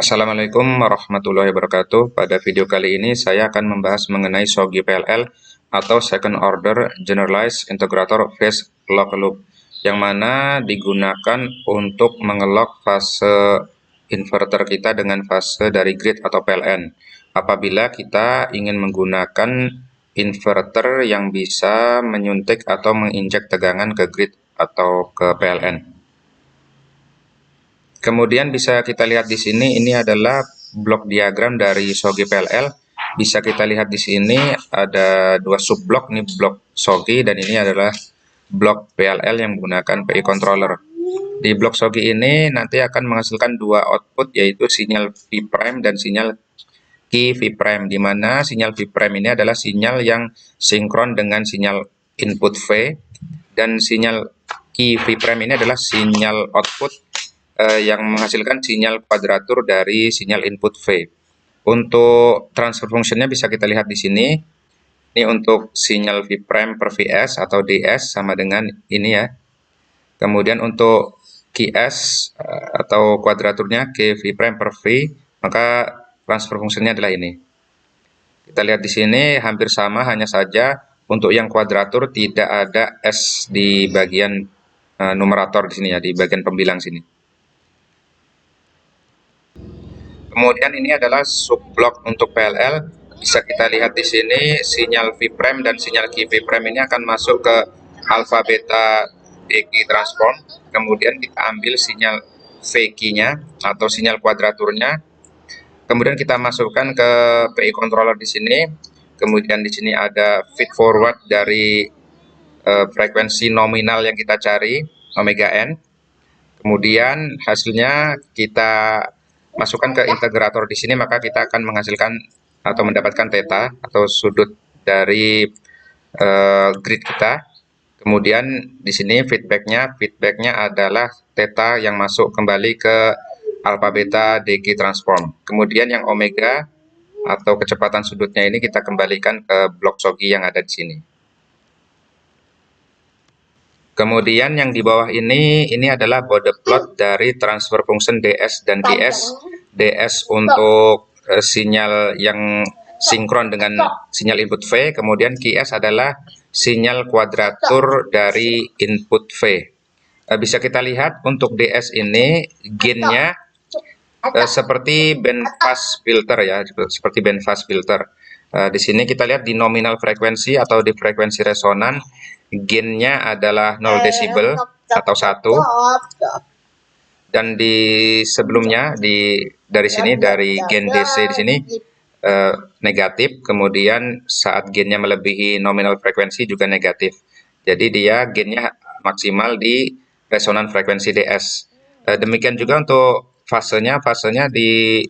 Assalamualaikum warahmatullahi wabarakatuh. Pada video kali ini saya akan membahas mengenai SOGI PLL atau Second Order Generalized Integrator Phase Lock Loop, yang mana digunakan untuk mengelok fase inverter kita dengan fase dari grid atau PLN. Apabila kita ingin menggunakan inverter yang bisa menyuntik atau menginjek tegangan ke grid atau ke PLN. Kemudian bisa kita lihat di sini, ini adalah blok diagram dari SOGI PLL. Bisa kita lihat di sini ada dua subblok, ini blok SOGI dan ini adalah blok PLL yang menggunakan PI controller. Di blok SOGI ini nanti akan menghasilkan dua output, yaitu sinyal V' dan sinyal Q V', di mana sinyal V' ini adalah sinyal yang sinkron dengan sinyal input V, dan sinyal Q V' ini adalah sinyal output yang menghasilkan sinyal kuadratur dari sinyal input V. Untuk transfer functionnya bisa kita lihat di sini. Ini untuk sinyal V' per Vs atau DS sama dengan ini ya. Kemudian untuk Qs atau kuadraturnya Q V' per V, maka transfer functionnya adalah ini. Kita lihat di sini hampir sama, hanya saja untuk yang kuadratur tidak ada S di bagian numerator di sini ya, di bagian pembilang sini. Kemudian ini adalah subblok untuk PLL. Bisa kita lihat di sini sinyal V' dan sinyal Q V' ini akan masuk ke alpha beta DQ transform. Kemudian kita ambil sinyal VQ-nya atau sinyal kuadraturnya. Kemudian kita masukkan ke PI controller di sini. Kemudian di sini ada feed forward dari frekuensi nominal yang kita cari, omega n. Kemudian hasilnya kita masukkan ke integrator di sini, maka kita akan menghasilkan atau mendapatkan theta atau sudut dari grid kita. Kemudian di sini feedbacknya adalah theta yang masuk kembali ke alpha beta DQ transform. Kemudian yang omega atau kecepatan sudutnya ini kita kembalikan ke blok SOGI yang ada di sini. Kemudian yang di bawah ini adalah bode plot dari transfer function DS dan QS. DS untuk sinyal yang sinkron dengan sinyal input V, kemudian QS adalah sinyal kuadratur dari input V. Bisa kita lihat untuk DS ini gainnya seperti bandpass filter ya, seperti bandpass filter. Di sini kita lihat di nominal frekuensi atau di frekuensi resonan, gainnya adalah 0 desibel atau 1. Dan di sebelumnya dari sini, dari gain DC di sini negatif, kemudian saat gainnya melebihi nominal frekuensi juga negatif. Jadi dia gainnya maksimal di resonan frekuensi DS. Demikian juga untuk fasenya di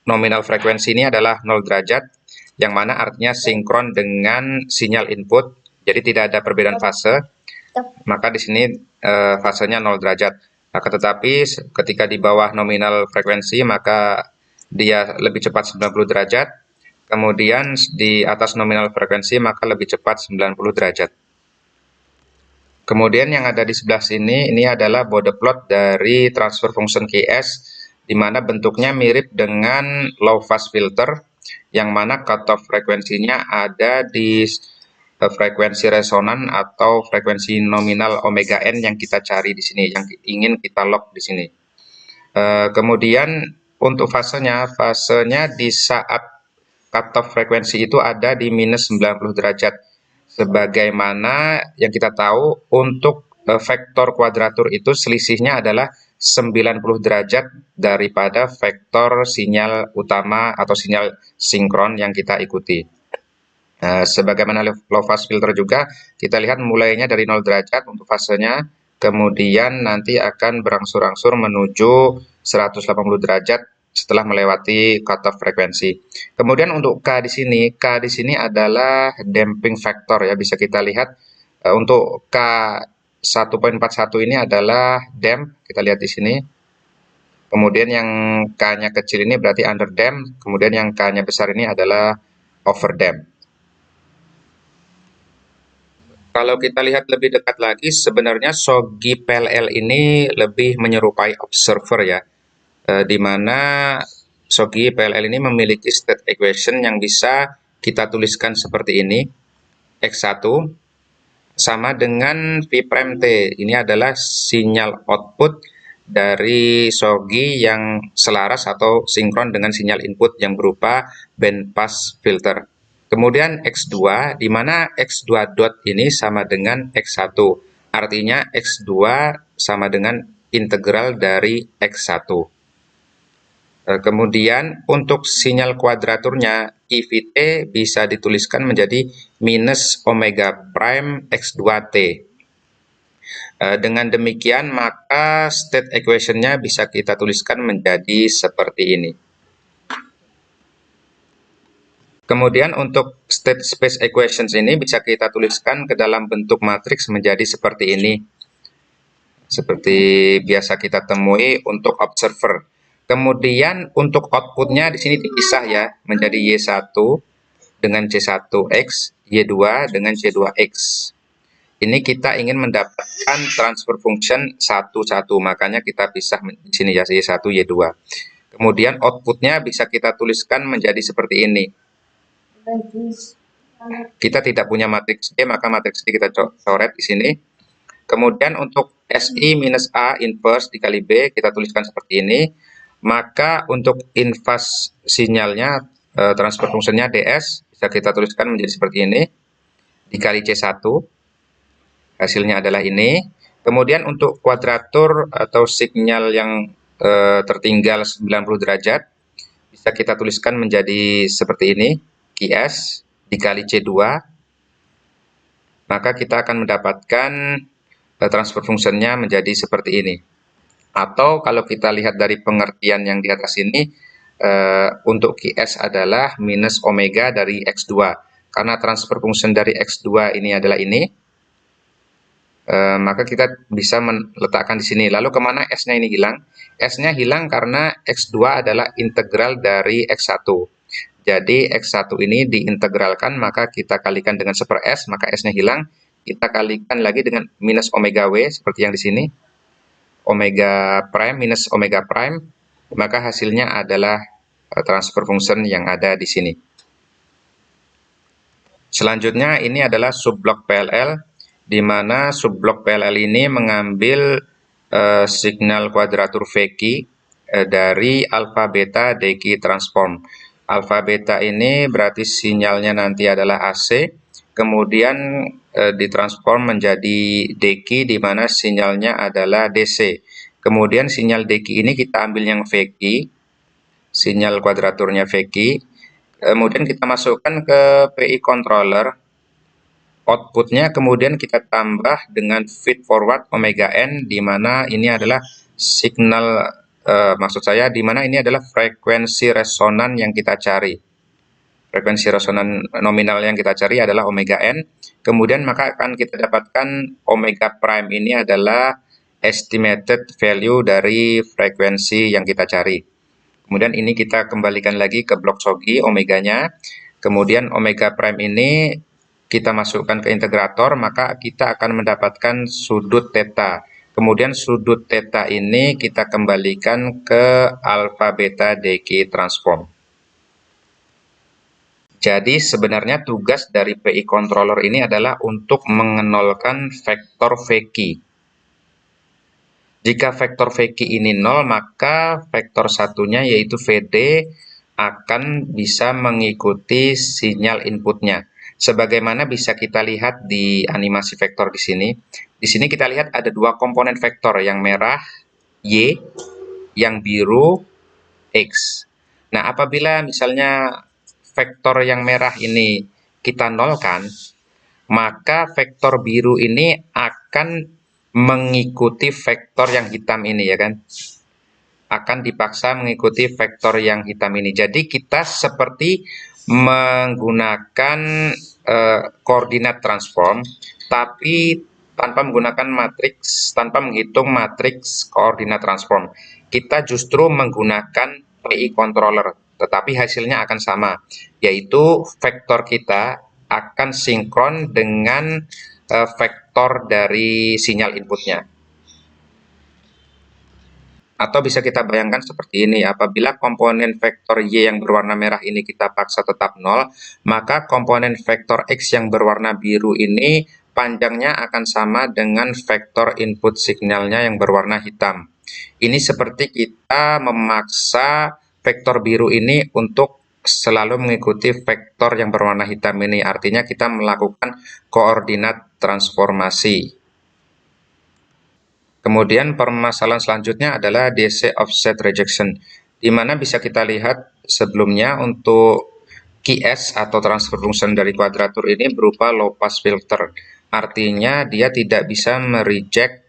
nominal frekuensi ini adalah 0 derajat, yang mana artinya sinkron dengan sinyal input, jadi tidak ada perbedaan fase. Maka di sini fasenya 0 derajat. Akan tetapi ketika di bawah nominal frekuensi maka dia lebih cepat 90 derajat. Kemudian di atas nominal frekuensi maka lebih cepat 90 derajat. Kemudian yang ada di sebelah sini ini adalah bode plot dari transfer function QS, di mana bentuknya mirip dengan low pass filter, yang mana cutoff frekuensinya ada di frekuensi resonan atau frekuensi nominal omega n yang kita cari di sini, yang ingin kita lock di sini. Kemudian untuk fasenya di saat cutoff frekuensi itu ada di minus 90 derajat. Sebagaimana yang kita tahu, untuk vektor kuadratur itu selisihnya adalah 90 derajat daripada vektor sinyal utama atau sinyal sinkron yang kita ikuti. Sebagaimana low pass filter juga, kita lihat mulainya dari 0 derajat untuk fasenya, kemudian nanti akan berangsur-angsur menuju 180 derajat setelah melewati cutoff frekuensi. Kemudian untuk K di sini adalah damping factor ya, bisa kita lihat untuk K 1.41 ini adalah damp, kita lihat di sini. Kemudian yang K-nya kecil ini berarti under damp, kemudian yang K-nya besar ini adalah over damp. Kalau kita lihat lebih dekat lagi, sebenarnya SOGI PLL ini lebih menyerupai observer ya. di mana SOGI PLL ini memiliki state equation yang bisa kita tuliskan seperti ini. X1 sama dengan V prime T. Ini adalah sinyal output dari SOGI yang selaras atau sinkron dengan sinyal input yang berupa band pass filter. Kemudian X2, di mana X2 dot ini sama dengan X1. Artinya X2 sama dengan integral dari X1. Kemudian untuk sinyal kuadraturnya IVT bisa dituliskan menjadi minus omega prime X2T. Dengan demikian maka state equation-nya bisa kita tuliskan menjadi seperti ini. Kemudian untuk state space equations ini bisa kita tuliskan ke dalam bentuk matriks menjadi seperti ini. Seperti biasa kita temui untuk observer. Kemudian untuk outputnya di sini dipisah ya menjadi Y1 dengan C1X, Y2 dengan C2X. Ini kita ingin mendapatkan transfer function 1, makanya kita pisah di sini ya Y1, Y2. Kemudian outputnya bisa kita tuliskan menjadi seperti ini. Kita tidak punya matriks D, maka matriks D kita coret di sini. Kemudian untuk SI minus A inverse dikali B kita tuliskan seperti ini. Maka untuk inverse sinyalnya transfer fungsinya DS bisa kita tuliskan menjadi seperti ini. Dikali C1. Hasilnya adalah ini. Kemudian untuk kuadratur atau sinyal yang tertinggal 90 derajat bisa kita tuliskan menjadi seperti ini. QS dikali C2. Maka kita akan mendapatkan transfer fungsinya menjadi seperti ini. Atau kalau kita lihat dari pengertian yang di atas ini, untuk QS adalah minus omega dari X2. Karena transfer function dari X2 ini adalah ini, maka kita bisa meletakkan di sini. Lalu kemana S-nya ini hilang? S-nya hilang karena X2 adalah integral dari X1. Jadi X1 ini diintegralkan, maka kita kalikan dengan 1/S, maka S-nya hilang. Kita kalikan lagi dengan minus omega W, seperti yang di sini. Omega prime minus omega prime, maka hasilnya adalah transfer function yang ada di sini. Selanjutnya ini adalah subblok PLL, di mana subblok PLL ini mengambil signal kuadratur VQ dari alpha beta decay transform. Alpha beta ini berarti sinyalnya nanti adalah AC, kemudian ditransform menjadi decay di mana sinyalnya adalah DC. Kemudian sinyal decay ini kita ambil yang VQ, sinyal kuadraturnya VQ. Kemudian kita masukkan ke PI controller. Outputnya kemudian kita tambah dengan feed forward omega n, di mana ini adalah signal, maksud saya di mana ini adalah frekuensi resonan yang kita cari. Frekuensi resonan nominal yang kita cari adalah omega n. Kemudian maka akan kita dapatkan omega prime ini adalah estimated value dari frekuensi yang kita cari. Kemudian ini kita kembalikan lagi ke blok SOGI omeganya. Kemudian omega prime ini kita masukkan ke integrator, maka kita akan mendapatkan sudut theta. Kemudian sudut theta ini kita kembalikan ke alpha beta decay transform. Jadi sebenarnya tugas dari PI controller ini adalah untuk mengenolkan vektor VQ. Jika vektor VQ ini 0, maka vektor satunya yaitu VD akan bisa mengikuti sinyal inputnya. Sebagaimana bisa kita lihat di animasi vektor di sini. Di sini kita lihat ada dua komponen vektor, yang merah Y, yang biru X. Nah, apabila misalnya vektor yang merah ini kita nolkan, maka vektor biru ini akan mengikuti vektor yang hitam ini, ya kan? Akan dipaksa mengikuti vektor yang hitam ini. Jadi kita seperti menggunakan koordinat transform, tapi tanpa menggunakan matriks, tanpa menghitung matriks koordinat transform. Kita justru menggunakan PI controller, tetapi hasilnya akan sama, yaitu vektor kita akan sinkron dengan vektor dari sinyal inputnya. Atau bisa kita bayangkan seperti ini, apabila komponen vektor Y yang berwarna merah ini kita paksa tetap 0, maka komponen vektor X yang berwarna biru ini panjangnya akan sama dengan vektor input signalnya yang berwarna hitam. Ini seperti kita memaksa vektor biru ini untuk selalu mengikuti vektor yang berwarna hitam ini. Artinya kita melakukan koordinat transformasi. Kemudian permasalahan selanjutnya adalah DC offset rejection, di mana bisa kita lihat sebelumnya untuk QS atau transfer function dari kuadratur ini berupa low pass filter. Artinya dia tidak bisa mereject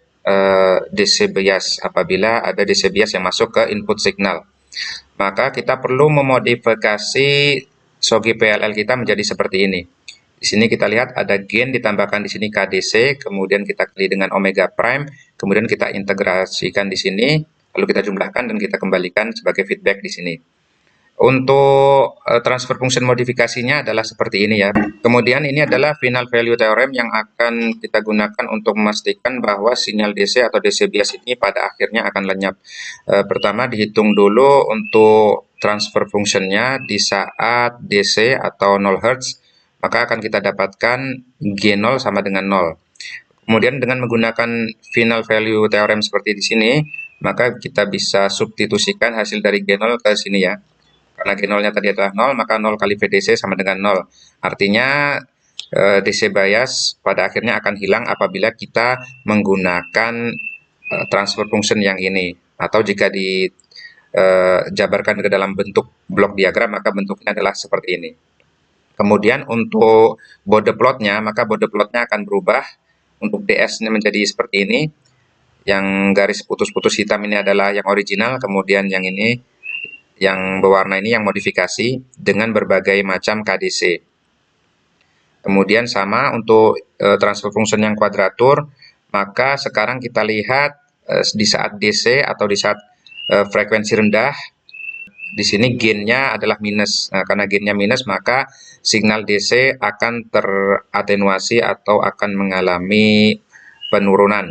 DC bias apabila ada DC bias yang masuk ke input signal. Maka kita perlu memodifikasi SOGI PLL kita menjadi seperti ini. Di sini kita lihat ada gain ditambahkan di sini KDC, kemudian kita klik dengan omega prime, kemudian kita integrasikan di sini, lalu kita jumlahkan dan kita kembalikan sebagai feedback di sini. Untuk transfer function modifikasinya adalah seperti ini ya. Kemudian ini adalah final value theorem yang akan kita gunakan untuk memastikan bahwa sinyal DC atau DC bias ini pada akhirnya akan lenyap. Pertama dihitung dulu untuk transfer functionnya di saat DC atau 0 Hz, maka akan kita dapatkan G0 sama dengan 0. Kemudian dengan menggunakan final value theorem seperti di sini, maka kita bisa substitusikan hasil dari G0 ke sini ya. Karena G0-nya tadi adalah 0, maka 0 kali VDC sama dengan 0. Artinya DC bias pada akhirnya akan hilang apabila kita menggunakan transfer function yang ini. Atau jika dijabarkan ke dalam bentuk blok diagram, maka bentuknya adalah seperti ini. Kemudian untuk bode plotnya, maka bode plotnya akan berubah. Untuk DS-nya menjadi seperti ini. Yang garis putus-putus hitam ini adalah yang original, kemudian yang ini, yang berwarna ini yang modifikasi dengan berbagai macam KDC. Kemudian sama untuk transfer function yang kuadratur, maka sekarang kita lihat di saat DC atau di saat frekuensi rendah, di sini gain-nya adalah minus. Nah, karena gain-nya minus, maka signal DC akan teratenuasi atau akan mengalami penurunan.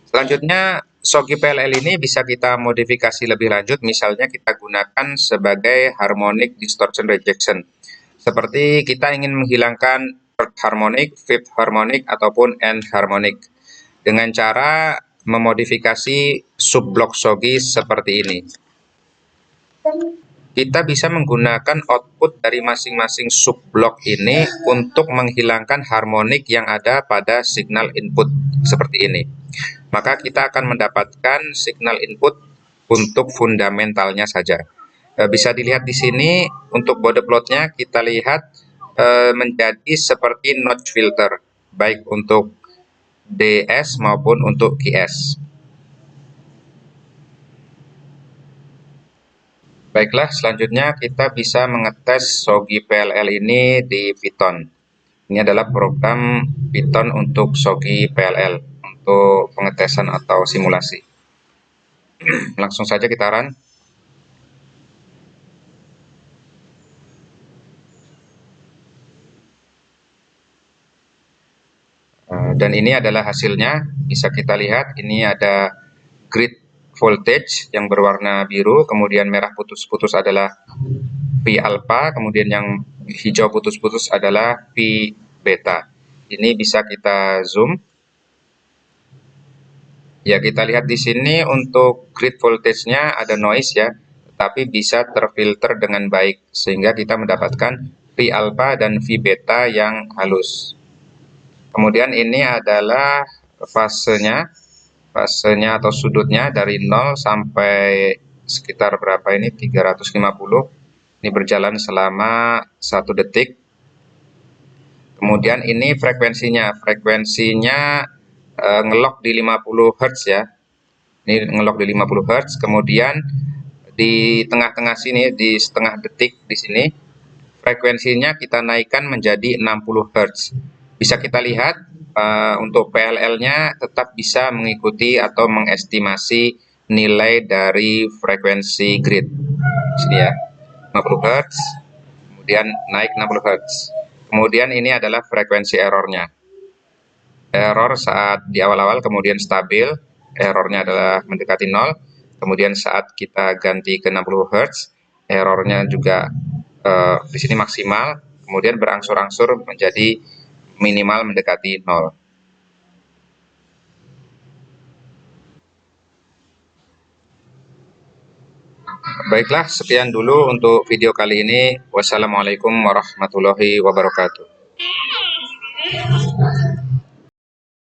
Selanjutnya, SOGI PLL ini bisa kita modifikasi lebih lanjut, misalnya kita gunakan sebagai harmonic distortion rejection. Seperti kita ingin menghilangkan third harmonic, fifth harmonic, ataupun nth harmonic. Dengan cara memodifikasi subblok SOGI seperti ini. Kita bisa menggunakan output dari masing-masing subblok ini untuk menghilangkan harmonik yang ada pada signal input seperti ini. Maka kita akan mendapatkan signal input untuk fundamentalnya saja. Bisa dilihat di sini untuk bode plotnya kita lihat menjadi seperti notch filter, baik untuk DS maupun untuk QS. Baiklah, selanjutnya kita bisa mengetes SOGI PLL ini di Python. Ini adalah program Python untuk SOGI PLL untuk pengetesan atau simulasi. Langsung saja kita run. Dan ini adalah hasilnya, bisa kita lihat ini ada grid voltage yang berwarna biru, kemudian merah putus-putus adalah V alpha, kemudian yang hijau putus-putus adalah V beta. Ini bisa kita zoom. Ya, kita lihat di sini untuk grid voltage-nya ada noise ya, tapi bisa terfilter dengan baik sehingga kita mendapatkan V alpha dan V beta yang halus. Kemudian ini adalah fasenya atau sudutnya dari 0 sampai sekitar berapa ini, 350. Ini berjalan selama 1 detik. Kemudian ini frekuensinya ngelok di 50 Hz ya. Ini ngelok di 50 Hz. Kemudian di tengah-tengah sini, di setengah detik di sini, frekuensinya kita naikkan menjadi 60 Hz. Bisa kita lihat untuk PLL-nya tetap bisa mengikuti atau mengestimasi nilai dari frekuensi grid. Sini ya, 50 Hz, kemudian naik 60 Hz. Kemudian ini adalah frekuensi errornya. Error saat di awal-awal, kemudian stabil, errornya adalah mendekati 0. Kemudian saat kita ganti ke 60 Hz, errornya juga di sini maksimal, kemudian berangsur-angsur menjadi minimal mendekati 0. Baiklah, sekian dulu untuk video kali ini. Wassalamualaikum warahmatullahi wabarakatuh.